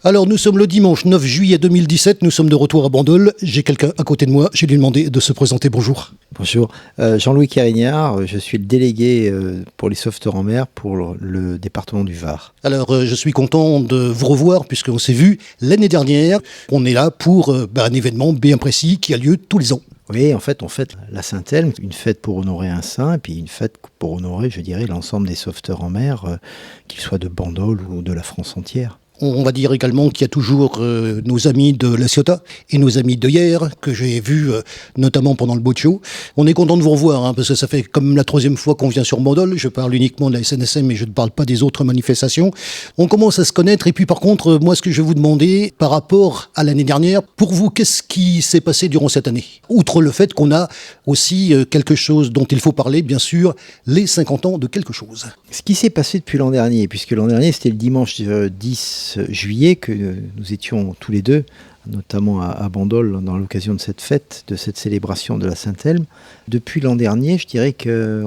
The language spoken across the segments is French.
Alors nous sommes le dimanche 9 juillet 2017, nous sommes de retour à Bandol. J'ai quelqu'un à côté de moi, j'ai lui demandé de se présenter. Bonjour. Bonjour, Jean-Louis Carignard, je suis le délégué pour les sauveteurs en mer pour le département du Var. Alors je suis content de vous revoir puisqu'on s'est vu l'année dernière. On est là pour un événement bien précis qui a lieu tous les ans. Oui, en fait, on fête la Saint-Elme, une fête pour honorer un saint, et puis une fête pour honorer, je dirais, l'ensemble des sauveteurs en mer, qu'ils soient de Bandol ou de la France entière. On va dire également qu'il y a toujours nos amis de La Ciotat et nos amis de hier, que j'ai vus notamment pendant le boat show. On est content de vous revoir, parce que ça fait comme la troisième fois qu'on vient sur Bandol. Je parle uniquement de la SNSM, mais je ne parle pas des autres manifestations. On commence à se connaître, et puis par contre, moi, ce que je vais vous demander, par rapport à l'année dernière, pour vous, qu'est-ce qui s'est passé durant cette année? Outre le fait qu'on a aussi quelque chose dont il faut parler, bien sûr, les 50 ans de quelque chose. Ce qui s'est passé depuis l'an dernier, puisque l'an dernier, c'était le dimanche 10 juillet que nous étions tous les deux, notamment à Bandol, dans l'occasion de cette fête, de cette célébration de la Saint-Elme. Depuis l'an dernier, je dirais que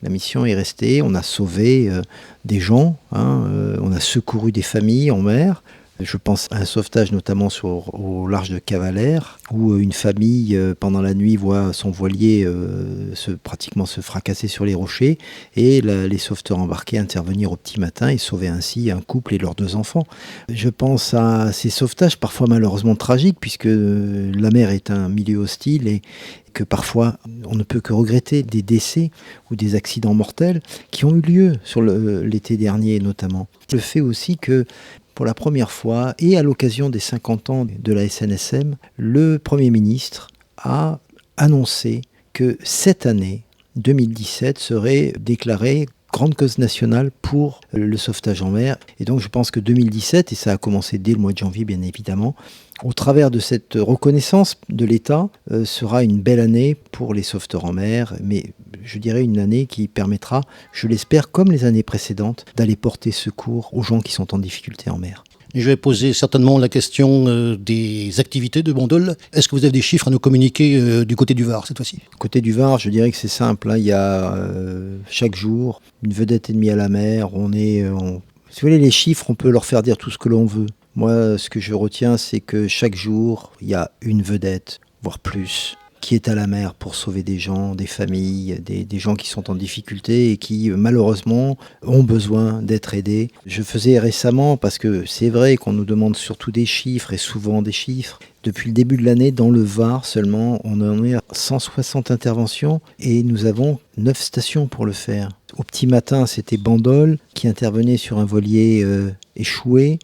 la mission est restée, on a sauvé des gens, on a secouru des familles en mer. Je pense à un sauvetage notamment au large de Cavalère, où une famille, pendant la nuit, voit son voilier pratiquement se fracasser sur les rochers, et les sauveteurs embarqués intervenir au petit matin et sauver ainsi un couple et leurs 2 enfants. Je pense à ces sauvetages parfois malheureusement tragiques, puisque la mer est un milieu hostile et que parfois on ne peut que regretter des décès ou des accidents mortels qui ont eu lieu sur l'été dernier notamment. Le fait aussi que pour la première fois, et à l'occasion des 50 ans de la SNSM, le Premier ministre a annoncé que cette année, 2017, serait déclarée grande cause nationale pour le sauvetage en mer. Et donc je pense que 2017, et ça a commencé dès le mois de janvier bien évidemment, au travers de cette reconnaissance de l'État, sera une belle année pour les sauveteurs en mer, mais je dirais une année qui permettra, je l'espère, comme les années précédentes, d'aller porter secours aux gens qui sont en difficulté en mer. Je vais poser certainement la question des activités de Bandol. Est-ce que vous avez des chiffres à nous communiquer du côté du Var cette fois-ci? Côté du Var, je dirais que c'est simple. Il y a chaque jour une vedette et demie à la mer. Si vous voulez, les chiffres, on peut leur faire dire tout ce que l'on veut. Moi, ce que je retiens, c'est que chaque jour, il y a une vedette, voire plus, qui est à la mer pour sauver des gens, des familles, des gens qui sont en difficulté et qui, malheureusement, ont besoin d'être aidés. Je faisais récemment, parce que c'est vrai qu'on nous demande surtout des chiffres, et souvent des chiffres. Depuis le début de l'année, dans le Var seulement, on en est à 160 interventions et nous avons 9 stations pour le faire. Au petit matin, c'était Bandol qui intervenait sur un voilier échoué.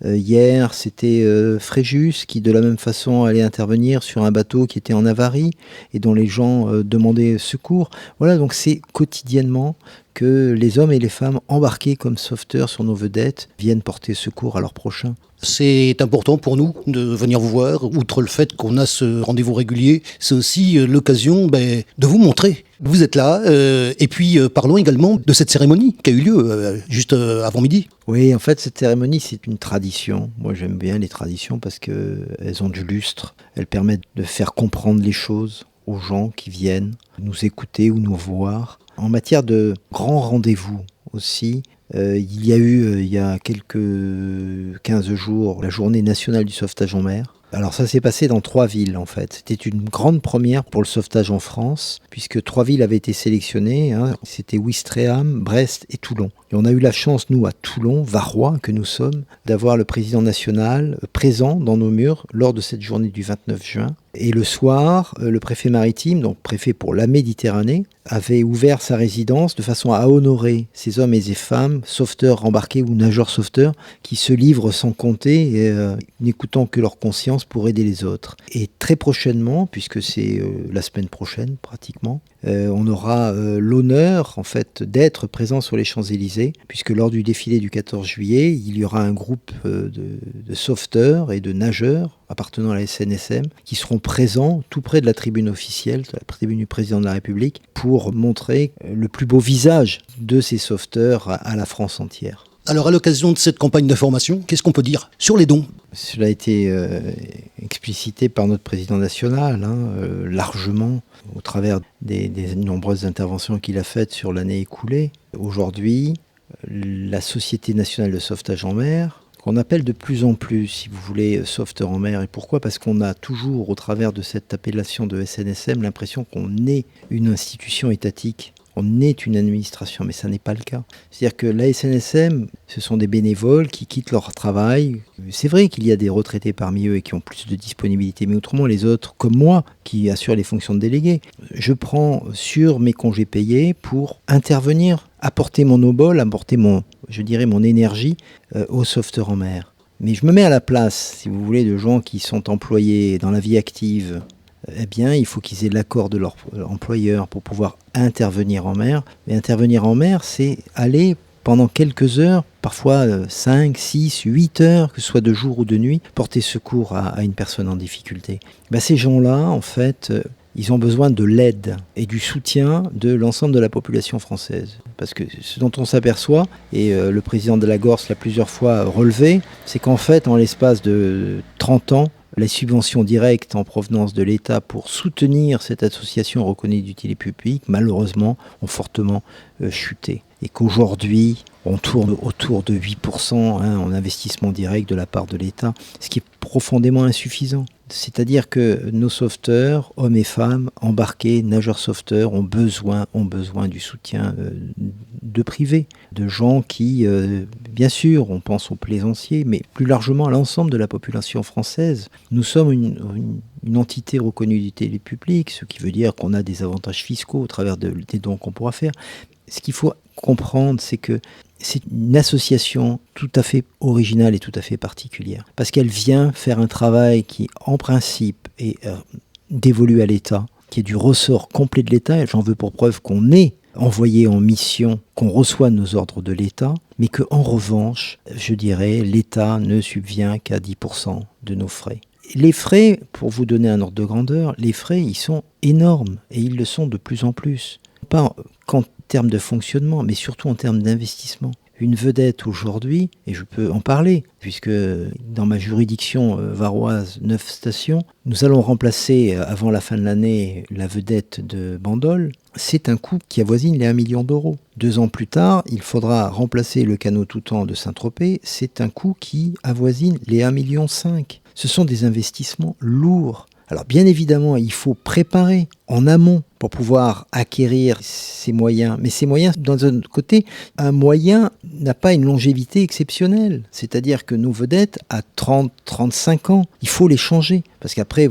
Hier, c'était Fréjus qui, de la même façon, allait intervenir sur un bateau qui était en avarie et dont les gens demandaient secours. Voilà, donc c'est quotidiennement que les hommes et les femmes embarqués comme sauveteurs sur nos vedettes viennent porter secours à leurs prochains. C'est important pour nous de venir vous voir. Outre le fait qu'on a ce rendez-vous régulier, c'est aussi l'occasion de vous montrer. Vous êtes là, et puis parlons également de cette cérémonie qui a eu lieu juste avant midi. Oui, en fait, cette cérémonie, c'est une tradition. Moi, j'aime bien les traditions parce qu'elles ont du lustre. Elles permettent de faire comprendre les choses aux gens qui viennent nous écouter ou nous voir. En matière de grands rendez-vous aussi, il y a eu, il y a quelques 15 jours, la journée nationale du sauvetage en mer. Alors ça s'est passé dans 3 villes en fait. C'était une grande première pour le sauvetage en France, puisque 3 villes avaient été sélectionnées. C'était Ouistreham, Brest et Toulon. Et on a eu la chance, nous, à Toulon, Varois que nous sommes, d'avoir le président national présent dans nos murs lors de cette journée du 29 juin. Et le soir, le préfet maritime, donc préfet pour la Méditerranée, avait ouvert sa résidence de façon à honorer ces hommes et ces femmes, sauveteurs embarqués ou nageurs sauveteurs, qui se livrent sans compter, n'écoutant que leur conscience pour aider les autres. Et très prochainement, puisque c'est la semaine prochaine pratiquement, on aura l'honneur en fait d'être présent sur les Champs-Élysées, puisque lors du défilé du 14 juillet, il y aura un groupe de sauveteurs et de nageurs appartenant à la SNSM qui seront présents tout près de la tribune officielle, de la tribune du président de la République, pour montrer le plus beau visage de ces sauveteurs à la France entière. Alors à l'occasion de cette campagne d'information, qu'est-ce qu'on peut dire sur les dons? Cela a été explicité par notre président national, largement, au travers des nombreuses interventions qu'il a faites sur l'année écoulée. Aujourd'hui, la Société nationale de sauvetage en mer qu'on appelle de plus en plus, si vous voulez, sauveteurs en mer. Et pourquoi ? Parce qu'on a toujours, au travers de cette appellation de SNSM, l'impression qu'on est une institution étatique. On est une administration, mais ça n'est pas le cas. C'est-à-dire que la SNSM, ce sont des bénévoles qui quittent leur travail. C'est vrai qu'il y a des retraités parmi eux et qui ont plus de disponibilité, mais autrement les autres, comme moi, qui assurent les fonctions de délégué, je prends sur mes congés payés pour intervenir, apporter mon obol, apporter mon énergie aux sauveteurs en mer. Mais je me mets à la place, si vous voulez, de gens qui sont employés dans la vie active. Eh bien, il faut qu'ils aient l'accord de leur employeur pour pouvoir intervenir en mer. Mais intervenir en mer, c'est aller pendant quelques heures, parfois 5, 6, 8 heures, que ce soit de jour ou de nuit, porter secours à une personne en difficulté. Ces gens-là, en fait, ils ont besoin de l'aide et du soutien de l'ensemble de la population française. Parce que ce dont on s'aperçoit, et le président de la Gorse l'a plusieurs fois relevé, c'est qu'en fait, en l'espace de 30 ans, les subventions directes en provenance de l'État pour soutenir cette association reconnue d'utilité publique, malheureusement, ont fortement chuté. Et qu'aujourd'hui, on tourne autour de 8% en investissement direct de la part de l'État, ce qui est profondément insuffisant. C'est-à-dire que nos sauveteurs, hommes et femmes, embarqués, nageurs sauveteurs, ont besoin du soutien de privés, de gens qui, bien sûr, on pense aux plaisanciers, mais plus largement à l'ensemble de la population française. Nous sommes une entité reconnue d'utilité publique, ce qui veut dire qu'on a des avantages fiscaux au travers des dons qu'on pourra faire. Ce qu'il faut comprendre, c'est que c'est une association tout à fait originale et tout à fait particulière. Parce qu'elle vient faire un travail qui, en principe, est dévolu à l'État, qui est du ressort complet de l'État. Et j'en veux pour preuve qu'on est envoyé en mission, qu'on reçoit nos ordres de l'État, mais qu'en revanche, je dirais, l'État ne subvient qu'à 10% de nos frais. Les frais, pour vous donner un ordre de grandeur, les frais, ils sont énormes et ils le sont de plus en plus. Pas qu'en termes de fonctionnement, mais surtout en termes d'investissement. Une vedette aujourd'hui, et je peux en parler, puisque dans ma juridiction varoise, 9 stations, nous allons remplacer avant la fin de l'année la vedette de Bandol. C'est un coût qui avoisine les 1 million d'euros. 2 ans plus tard, il faudra remplacer le canot Toutan de Saint-Tropez. C'est un coût qui avoisine les 1,5 million. Ce sont des investissements lourds. Alors bien évidemment, il faut préparer en amont pour pouvoir acquérir ces moyens. Mais ces moyens, d'un autre côté, un moyen n'a pas une longévité exceptionnelle. C'est-à-dire que nos vedettes, à 30-35 ans, il faut les changer. Parce qu'après,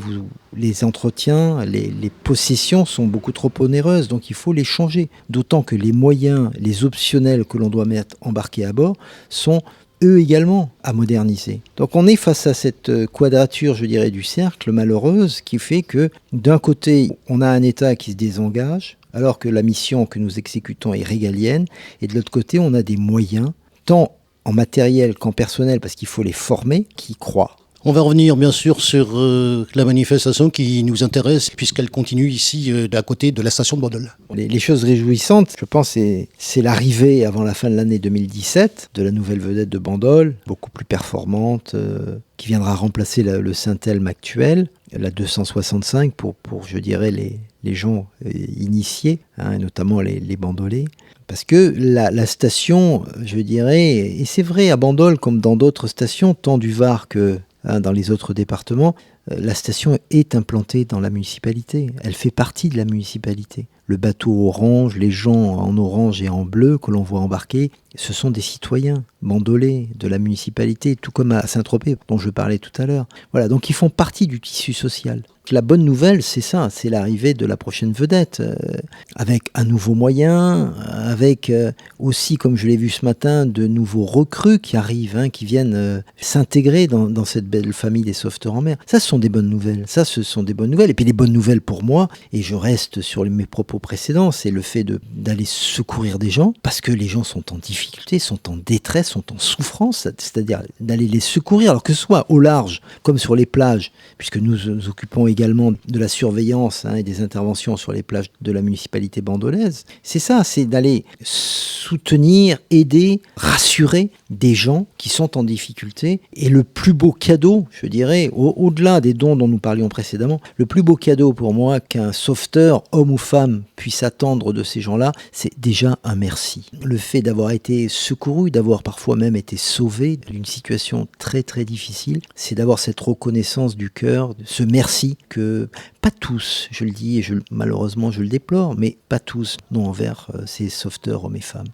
les entretiens, les possessions sont beaucoup trop onéreuses, donc il faut les changer. D'autant que les moyens, les optionnels que l'on doit mettre embarqués à bord sont eux également à moderniser. Donc on est face à cette quadrature, je dirais, du cercle malheureuse qui fait que d'un côté, on a un État qui se désengage, alors que la mission que nous exécutons est régalienne, et de l'autre côté, on a des moyens, tant en matériel qu'en personnel, parce qu'il faut les former, qui croient. On va revenir bien sûr sur la manifestation qui nous intéresse puisqu'elle continue ici à côté de la station de Bandol. Les choses réjouissantes, je pense, c'est l'arrivée avant la fin de l'année 2017 de la nouvelle vedette de Bandol, beaucoup plus performante, qui viendra remplacer le Saint-Elme actuel, la 265 pour je dirais, les gens initiés, notamment les bandolés. Parce que la station, je dirais, et c'est vrai à Bandol comme dans d'autres stations, tant du Var que dans les autres départements, la station est implantée dans la municipalité. Elle fait partie de la municipalité. Le bateau orange, les gens en orange et en bleu que l'on voit embarquer, ce sont des citoyens bandolais de la municipalité, tout comme à Saint-Tropez, dont je parlais tout à l'heure. Voilà, donc ils font partie du tissu social. La bonne nouvelle, c'est ça, c'est l'arrivée de la prochaine vedette, avec un nouveau moyen, avec aussi, comme je l'ai vu ce matin, de nouveaux recrues qui arrivent, qui viennent s'intégrer dans cette belle famille des sauveteurs en mer. Ça, ce sont des bonnes nouvelles. Ça, ce sont des bonnes nouvelles. Et puis les bonnes nouvelles pour moi, et je reste sur mes propos précédents, c'est le fait d'aller secourir des gens, parce que les gens sont en difficulté, sont en détresse, sont en souffrance, c'est-à-dire d'aller les secourir, alors que ce soit au large, comme sur les plages, puisque nous nous occupons également de la surveillance et des interventions sur les plages de la municipalité bandolaise. C'est ça, c'est d'aller soutenir, aider, rassurer des gens qui sont en difficulté. Et le plus beau cadeau, je dirais, au-delà des dons dont nous parlions précédemment, le plus beau cadeau pour moi qu'un sauveteur, homme ou femme, puisse attendre de ces gens-là, c'est déjà un merci. Le fait d'avoir été secouru, d'avoir parfois même été sauvé d'une situation très très difficile, c'est d'avoir cette reconnaissance du cœur, ce merci que pas tous, je le dis et malheureusement je le déplore, mais pas tous n'ont envers ces sauveteurs hommes et femmes.